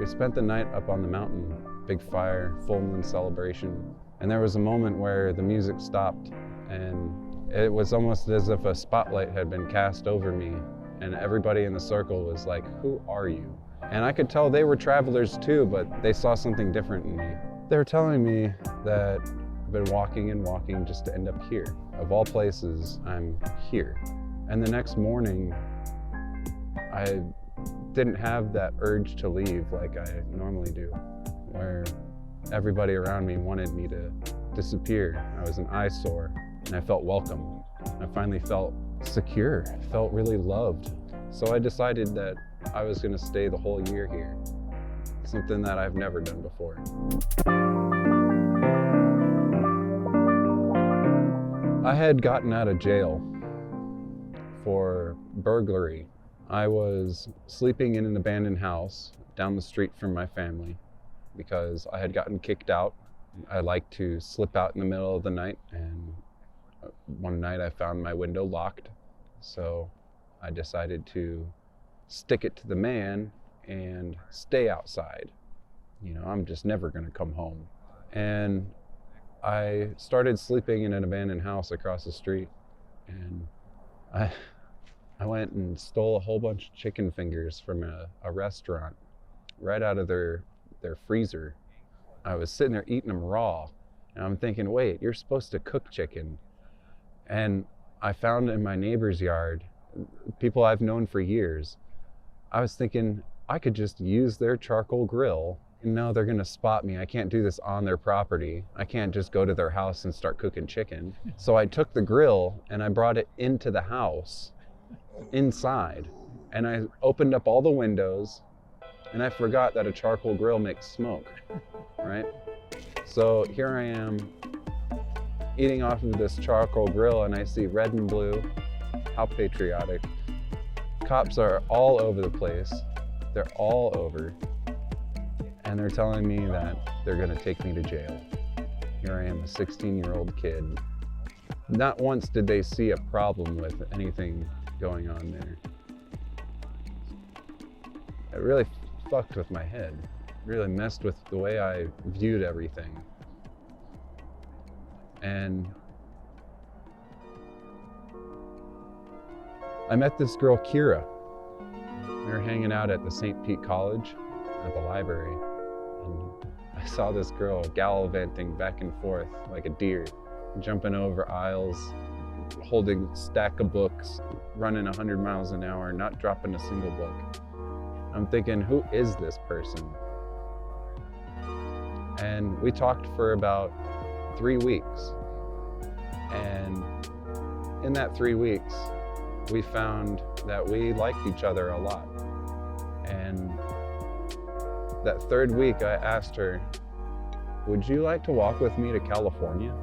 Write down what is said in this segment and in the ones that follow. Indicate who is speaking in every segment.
Speaker 1: We spent the night up on the mountain, big fire, full moon celebration. And there was a moment where the music stopped and it was almost as if a spotlight had been cast over me and everybody in the circle was like, "Who are you?" And I could tell they were travelers too, but they saw something different in me. They were telling me that I've been walking and walking just to end up here. Of all places, I'm here. And the next morning, I didn't have that urge to leave like I normally do, where everybody around me wanted me to disappear. I was an eyesore and I felt welcome. I finally felt secure, felt really loved. So I decided that I was gonna stay the whole year here, something that I've never done before. I had gotten out of jail for burglary. I was sleeping in an abandoned house down the street from my family because I had gotten kicked out. I like to slip out in the middle of the night, and one night I found my window locked. So I decided to stick it to the man and stay outside. You know, I'm just never gonna come home. And I started sleeping in an abandoned house across the street, and I went and stole a whole bunch of chicken fingers from a restaurant right out of their freezer. I was sitting there eating them raw, and I'm thinking, wait, you're supposed to cook chicken. And I found in my neighbor's yard, people I've known for years, I was thinking I could just use their charcoal grill. And no, they're gonna spot me. I can't do this on their property. I can't just go to their house and start cooking chicken. So I took the grill and I brought it into the house, inside, and I opened up all the windows, and I forgot that a charcoal grill makes smoke, right? So here I am eating off of this charcoal grill, and I see red and blue. How patriotic. Cops are all over the place. They're all over, and they're telling me that they're gonna take me to jail. Here I am, a 16-year-old kid. Not once did they see a problem with anything going on there. It really fucked with my head, really messed with the way I viewed everything. And I met this girl, Kira. We were hanging out at the St. Pete College at the library, and I saw this girl gallivanting back and forth like a deer, jumping over aisles, holding a stack of books, running 100 miles an hour, not dropping a single book. I'm thinking, who is this person? And we talked for about 3 weeks. And in that 3 weeks, we found that we liked each other a lot. And that third week, I asked her, would you like to walk with me to California?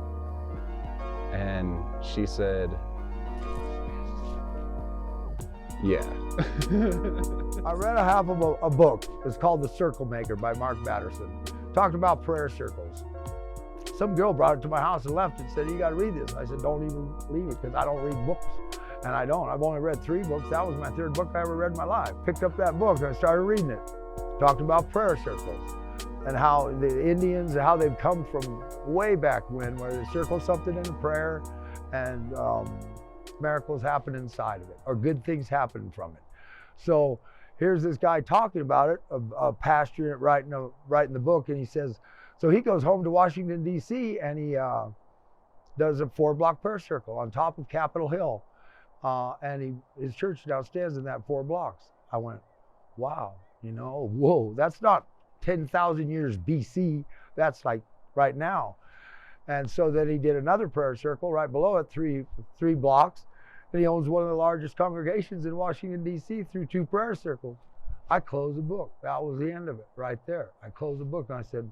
Speaker 1: And she said, yeah.
Speaker 2: I read a half of a book. It's called The Circle Maker by Mark Batterson. Talked about prayer circles. Some girl brought it to my house and left and said, you gotta read this. I said, don't even leave it, because I don't read books. And I don't. I've only read 3 books. That was my 3rd book I ever read in my life. Picked up that book and I started reading it. Talked about prayer circles and how the Indians, how they've come from way back when, where they circle something in a prayer and miracles happen inside of it, or good things happen from it. So here's this guy talking about it, a pastor writing the book, and he says, so he goes home to Washington, D.C., and he does a 4-block prayer circle on top of Capitol Hill. And his church now stands in that 4 blocks. I went, wow, you know, whoa, that's not 10,000 years BC, that's like right now. And so then he did another prayer circle right below it, three blocks. And he owns one of the largest congregations in Washington, D.C. through 2 prayer circles. I closed the book. That was the end of it right there. I closed the book and I said,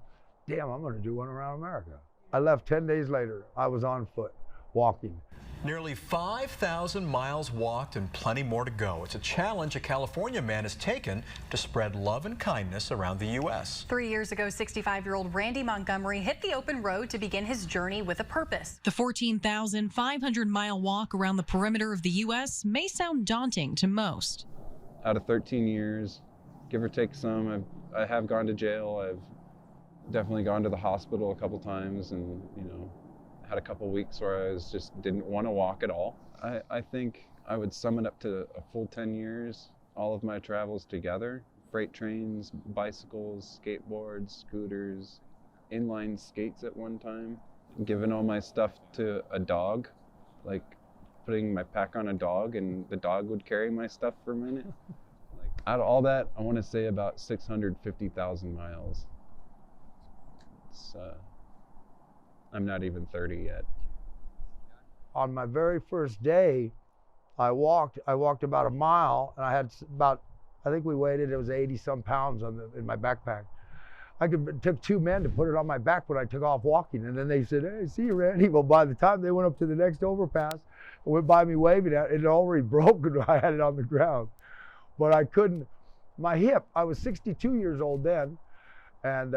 Speaker 2: damn, I'm gonna do one around America. I left 10 days later. I was on foot, walking.
Speaker 3: Nearly 5,000 miles walked and plenty more to go. It's a challenge a California man has taken to spread love and kindness around the U.S.
Speaker 4: 3 years ago, 65-year-old Randy Montgomery hit the open road to begin his journey with a purpose.
Speaker 5: The 14,500-mile walk around the perimeter of the U.S. may sound daunting to most.
Speaker 1: Out of 13 years, give or take some. I have gone to jail. I've definitely gone to the hospital a couple times, and had a couple weeks where I just didn't want to walk at all. I think I would sum it up to a full 10 years, all of my travels together. Freight trains, bicycles, skateboards, scooters, inline skates at one time. Giving all my stuff to a dog, like putting my pack on a dog and the dog would carry my stuff for a minute. Like, out of all that, I want to say about 650,000 miles. I'm not even 30 yet.
Speaker 2: On my very first day, I walked about a mile, and I had about, I think we weighed it was 80 some pounds in my backpack. It took 2 men to put it on my back when I took off walking, and then they said, "Hey, see you, Randy." Well, by the time they went up to the next overpass and went by me waving at it, it already broke and I had it on the ground. But I couldn't, my hip, I was 62 years old then, and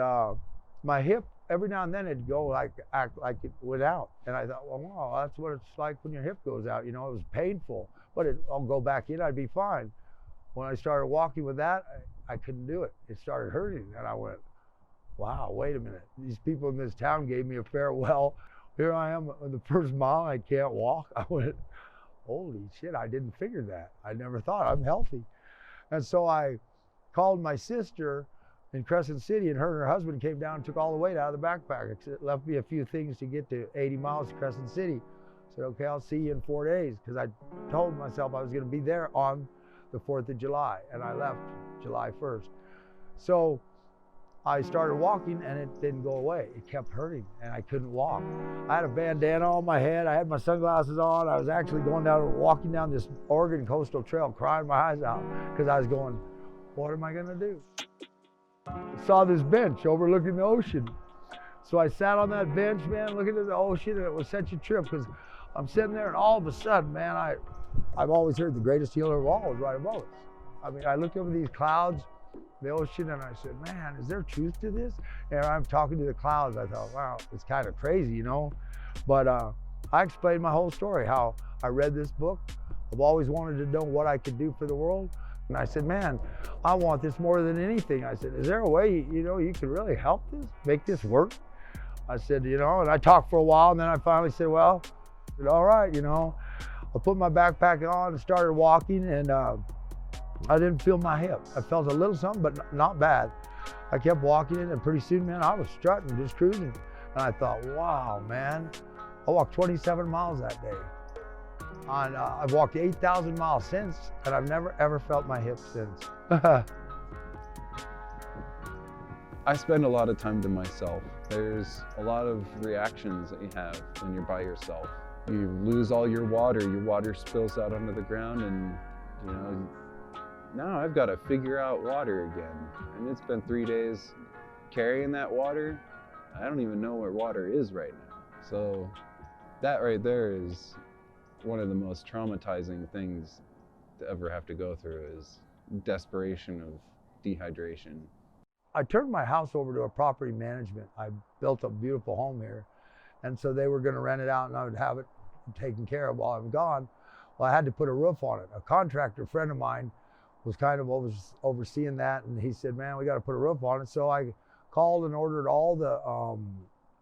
Speaker 2: my hip, every now and then it'd go act like it went out. And I thought, well, wow, that's what it's like when your hip goes out. It was painful, but I'll go back in, I'd be fine. When I started walking with that, I couldn't do it. It started hurting, and I went, wow, wait a minute. These people in this town gave me a farewell. Here I am on the first mile, I can't walk. I went, holy shit, I didn't figure that. I never thought, I'm healthy. And so I called my sister in Crescent City, and her husband came down and took all the weight out of the backpack. It left me a few things to get to 80 miles to Crescent City. I said, okay, I'll see you in 4 days, because I told myself I was going to be there on the 4th of July, and I left July 1st. So I started walking, and it didn't go away. It kept hurting, and I couldn't walk. I had a bandana on my head. I had my sunglasses on. I was actually walking down this Oregon coastal trail, crying my eyes out, because I was going, what am I going to do? I saw this bench overlooking the ocean. So I sat on that bench, man, looking at the ocean, and it was such a trip, because I'm sitting there, and all of a sudden, man, I've always heard the greatest healer of all is right above us. I mean, I looked over these clouds, the ocean, and I said, man, is there truth to this? And I'm talking to the clouds. I thought, wow, it's kind of crazy, But I explained my whole story, how I read this book. I've always wanted to know what I could do for the world. And I said, man, I want this more than anything. I said, is there a way, you can really help this, make this work? I said, and I talked for a while, and then I finally said, well, all right, I put my backpack on and started walking, and I didn't feel my hip. I felt a little something, but not bad. I kept walking, and pretty soon, man, I was strutting, just cruising. And I thought, wow, man, I walked 27 miles that day. And I've walked 8,000 miles since, and I've never, ever felt my hip since.
Speaker 1: I spend a lot of time to myself. There's a lot of reactions that you have when you're by yourself. You lose all your water spills out onto the ground, and now I've got to figure out water again. And it's been 3 days carrying that water. I don't even know where water is right now. So that right there is one of the most traumatizing things to ever have to go through, is desperation of dehydration.
Speaker 2: I turned my house over to a property management. I built a beautiful home here. And so they were going to rent it out, and I would have it taken care of while I'm gone. Well, I had to put a roof on it. A contractor friend of mine was kind of overseeing that, and he said, man, we got to put a roof on it. So I called and ordered all the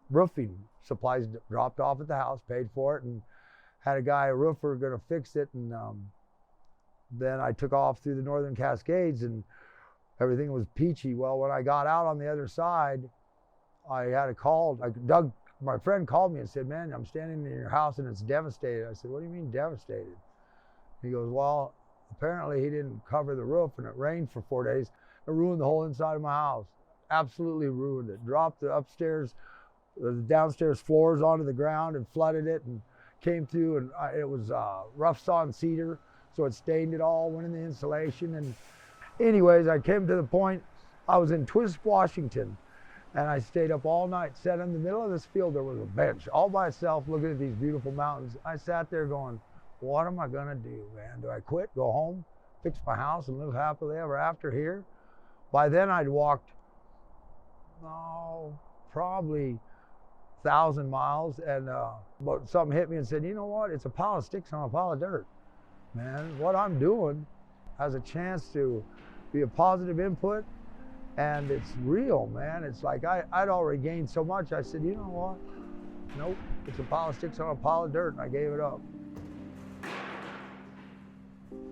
Speaker 2: roofing supplies dropped off at the house, paid for it, and had a roofer going to fix it. And then I took off through the Northern Cascades, and everything was peachy. Well, when I got out on the other side, I had a call. My friend called me and said, man, I'm standing in your house and it's devastated. I said, what do you mean devastated? He goes, well, apparently he didn't cover the roof, and it rained for 4 days. It ruined the whole inside of my house. Absolutely ruined it. Dropped the downstairs floors onto the ground and flooded it, and came through, and it was rough sawn cedar, so it stained it all, went in the insulation. And anyways, I came to the point, I was in Twisk, Washington, and I stayed up all night, sat in the middle of this field. There was a bench all by itself looking at these beautiful mountains. I sat there going, what am I gonna do, man? Do I quit, go home, fix my house, and live happily ever after here? By then I'd walked, probably 1,000 miles, and but something hit me and said, you know what? It's a pile of sticks on a pile of dirt. Man, what I'm doing has a chance to be a positive input, and it's real, man. It's like I'd already gained so much. I said, you know what? Nope, it's a pile of sticks on a pile of dirt, and I gave it up.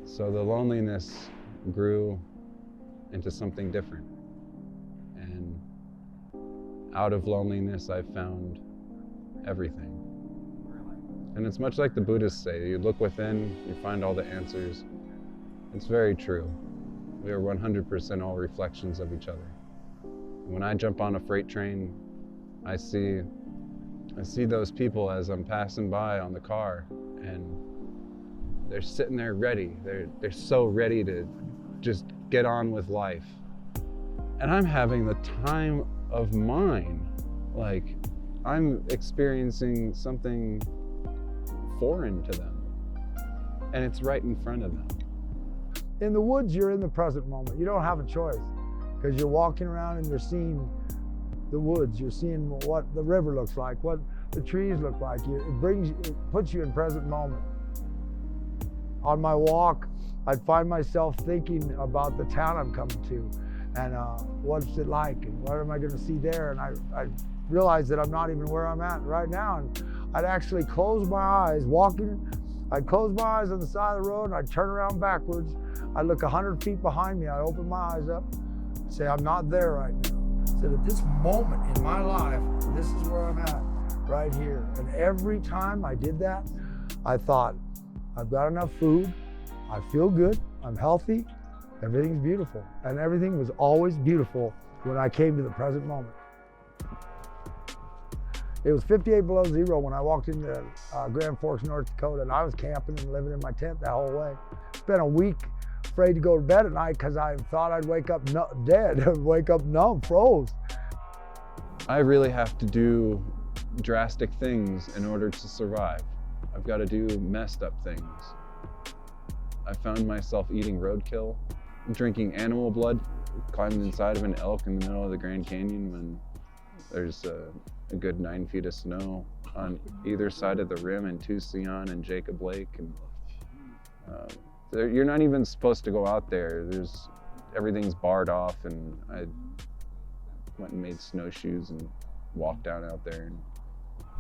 Speaker 1: So the loneliness grew into something different. And out of loneliness, I found everything. And it's much like the Buddhists say, you look within, you find all the answers. It's very true. We are 100% all reflections of each other. When I jump on a freight train, I see those people as I'm passing by on the car, and they're sitting there ready. They're so ready to just get on with life. And I'm having the time of mine. Like, I'm experiencing something foreign to them, and it's right in front of them.
Speaker 2: In the woods, you're in the present moment. You don't have a choice, because you're walking around and you're seeing the woods. You're seeing what the river looks like, what the trees look like. It puts you in present moment. On my walk, I'd find myself thinking about the town I'm coming to, and what's it like, and what am I going to see there? And I realized that I'm not even where I'm at right now. And I'd actually close my eyes walking. I'd close my eyes on the side of the road, and I'd turn around backwards. I'd look 100 feet behind me. I'd open my eyes up, say, I'm not there right now. So at this moment in my life, this is where I'm at, right here. And every time I did that, I thought, I've got enough food, I feel good, I'm healthy, everything's beautiful. And everything was always beautiful when I came to the present moment. It was 58 below zero when I walked into Grand Forks, North Dakota, and I was camping and living in my tent that whole way. Spent a week afraid to go to bed at night because I thought I'd wake up dead, wake up numb, froze.
Speaker 1: I really have to do drastic things in order to survive. I've got to do messed up things. I found myself eating roadkill, drinking animal blood, climbing inside of an elk in the middle of the Grand Canyon when there's a good 9 feet of snow on either side of the rim in Tucson and Jacob Lake. And you're not even supposed to go out there. Everything's barred off, and I went and made snowshoes and walked down out there. And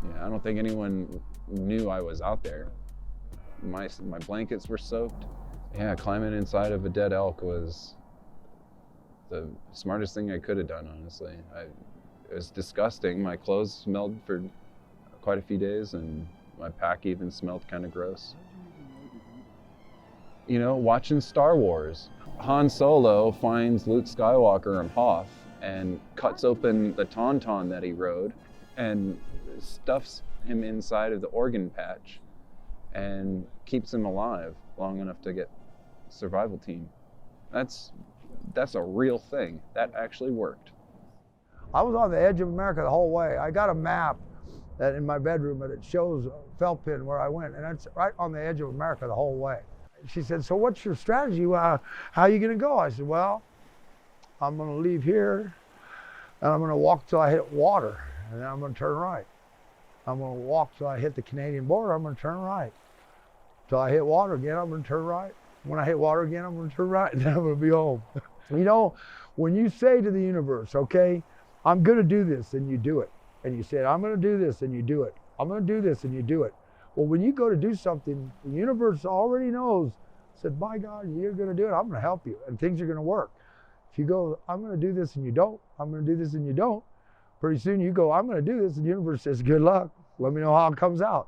Speaker 1: yeah, I don't think anyone knew I was out there. My blankets were soaked. Yeah, climbing inside of a dead elk was the smartest thing I could have done, honestly. It was disgusting. My clothes smelled for quite a few days, and my pack even smelled kind of gross. You know, watching Star Wars, Han Solo finds Luke Skywalker and Hoth and cuts open the tauntaun that he rode and stuffs him inside of the organ patch and keeps him alive long enough to get survival team. That's a real thing. That actually worked.
Speaker 2: I was on the edge of America the whole way. I got a map that in my bedroom, but it shows Felpin where I went, and it's right on the edge of America the whole way. She said, so what's your strategy? How are you gonna go? I said, well, I'm gonna leave here, and I'm gonna walk till I hit water, and then I'm gonna turn right. I'm gonna walk till I hit the Canadian border, I'm gonna turn right. Till I hit water again, I'm gonna turn right. When I hit water again, I'm gonna turn right, and then I'm gonna be home. You know, when you say to the universe, okay, I'm gonna do this, and you do it. And you say, I'm gonna do this, and you do it. I'm gonna do this, and you do it. Well, when you go to do something, the universe already knows, said, by God, you're gonna do it, I'm gonna help you, and things are gonna work. If you go, I'm gonna do this, and you don't, I'm gonna do this, and you don't, pretty soon you go, I'm gonna do this, and the universe says, good luck, let me know how it comes out.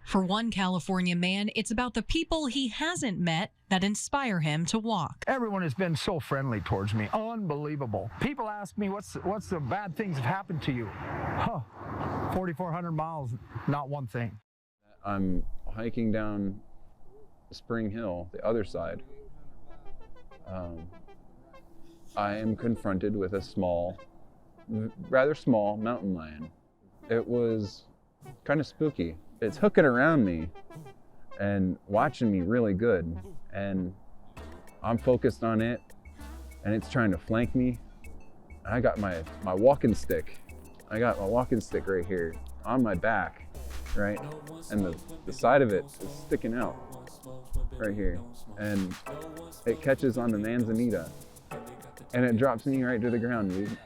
Speaker 5: For one California man, it's about the people he hasn't met that inspire him to walk.
Speaker 6: Everyone has been so friendly towards me. Unbelievable. People ask me, what's the bad things that have happened to you? 4,400 miles, not one thing.
Speaker 1: I'm hiking down Spring Hill, the other side. I am confronted with a rather small mountain lion. It was kind of spooky. It's hooking around me and watching me really good, and I'm focused on it, and it's trying to flank me. I got my walking stick. I got my walking stick right here on my back, right? And the side of it is sticking out right here, and it catches on the manzanita, and it drops me right to the ground, dude.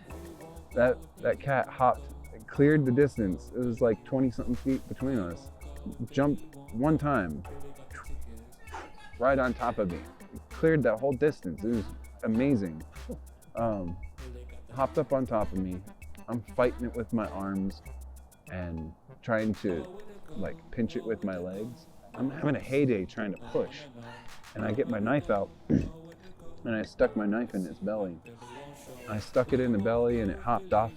Speaker 1: That cat hopped, cleared the distance. It was like 20-something feet between us. Jumped one time, right on top of me. Cleared that whole distance. It was amazing. Hopped up on top of me. I'm fighting it with my arms and trying to like pinch it with my legs. I'm having a heyday trying to push. And I get my knife out and I stuck my knife in its belly. I stuck it in the belly and it hopped off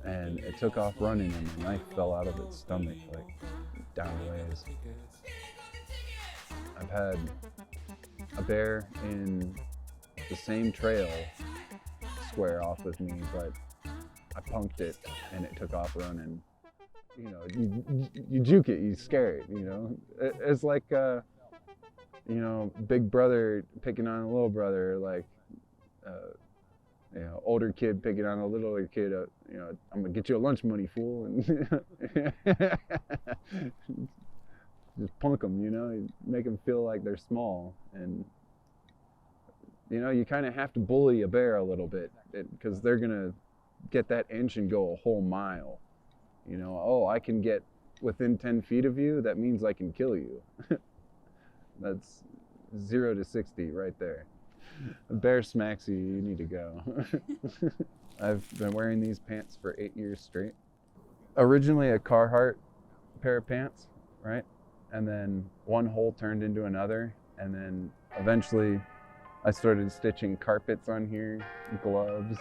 Speaker 1: and it took off running and my knife fell out of its stomach, like down a ways. I've had a bear in the same trail square off with me, but I punked it and it took off running. You know, you juke it, you scare it, you know. It's like, you know, big brother picking on a little brother, like, you know, older kid picking on a littler kid, you know, I'm gonna get you a lunch money, fool, and just punk them, you know, you make them feel like they're small. And, you know, you kind of have to bully a bear a little bit because they're gonna get that inch and go a whole mile. You know, oh, I can get within 10 feet of you, that means I can kill you. That's 0 to 60 right there. A bear smacks you, you need to go. I've been wearing these pants for 8 years straight. Originally a Carhartt pair of pants, right? And then one hole turned into another. And then eventually I started stitching carpets on here, gloves,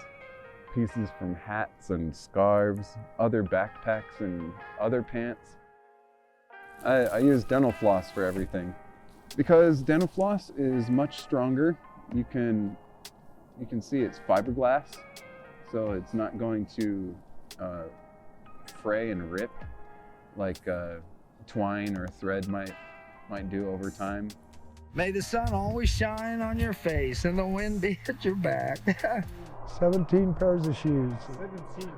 Speaker 1: pieces from hats and scarves, other backpacks and other pants. I use dental floss for everything because dental floss is much stronger. You can see it's fiberglass, so it's not going to fray and rip like twine or thread might do over time.
Speaker 6: May the sun always shine on your face and the wind be at your back.
Speaker 2: 17 pairs of shoes. 17.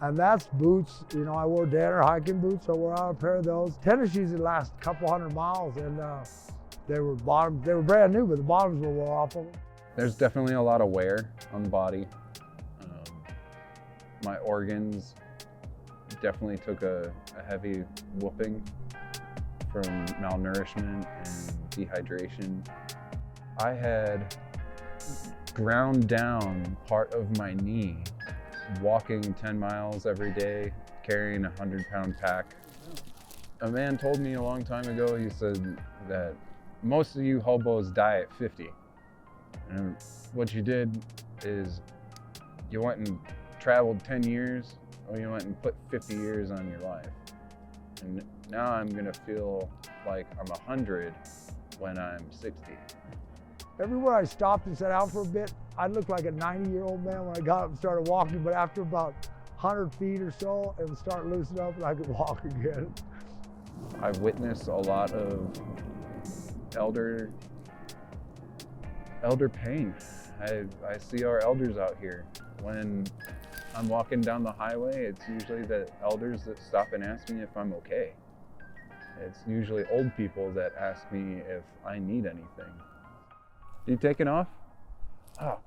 Speaker 2: And that's boots. You know, I wore Danner hiking boots, so I wore out a pair of those. Tennis shoes that last a couple 100 miles, and they were brand new, but the bottoms were wore off of them.
Speaker 1: There's definitely a lot of wear on the body. My organs definitely took a heavy whooping from malnourishment and dehydration. I had ground down part of my knee walking 10 miles every day, carrying a 100-pound pack. A man told me a long time ago, he said that most of you hobos die at 50. And what you did is you went and traveled 10 years, or you went and put 50 years on your life. And now I'm gonna feel like I'm 100 when I'm 60.
Speaker 2: Everywhere I stopped and sat down for a bit, I looked like a 90-year-old man when I got up and started walking, but after about 100 feet or so, it would start loosening up and I could walk again.
Speaker 1: I've witnessed a lot of elder pain. I see our elders out here. When I'm walking down the highway, it's usually the elders that stop and ask me if I'm okay. It's usually old people that ask me if I need anything. You taking off? Oh.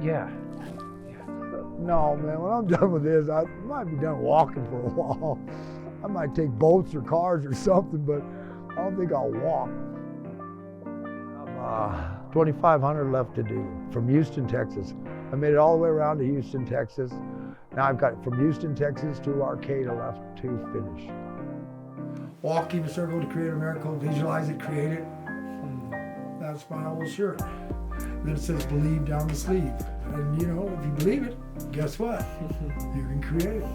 Speaker 1: Yeah.
Speaker 2: No, man, when I'm done with this, I might be done walking for a while. I might take boats or cars or something, but I don't think I'll walk. I've 2,500 left to do from Houston, Texas. I made it all the way around to Houston, Texas. Now I've got from Houston, Texas to Arcata left to finish. Walk in a circle to create a miracle, visualize it, create it. That's my old shirt. Then it says believe down the sleeve. And you know, if you believe it, guess what? You can create it.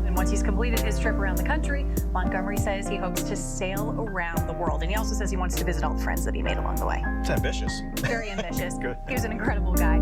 Speaker 4: And once he's completed his trip around the country, Montgomery says he hopes to sail around the world. And he also says he wants to visit all the friends that he made along the way.
Speaker 3: It's ambitious.
Speaker 4: Very ambitious.
Speaker 3: Good.
Speaker 4: He was an incredible guy.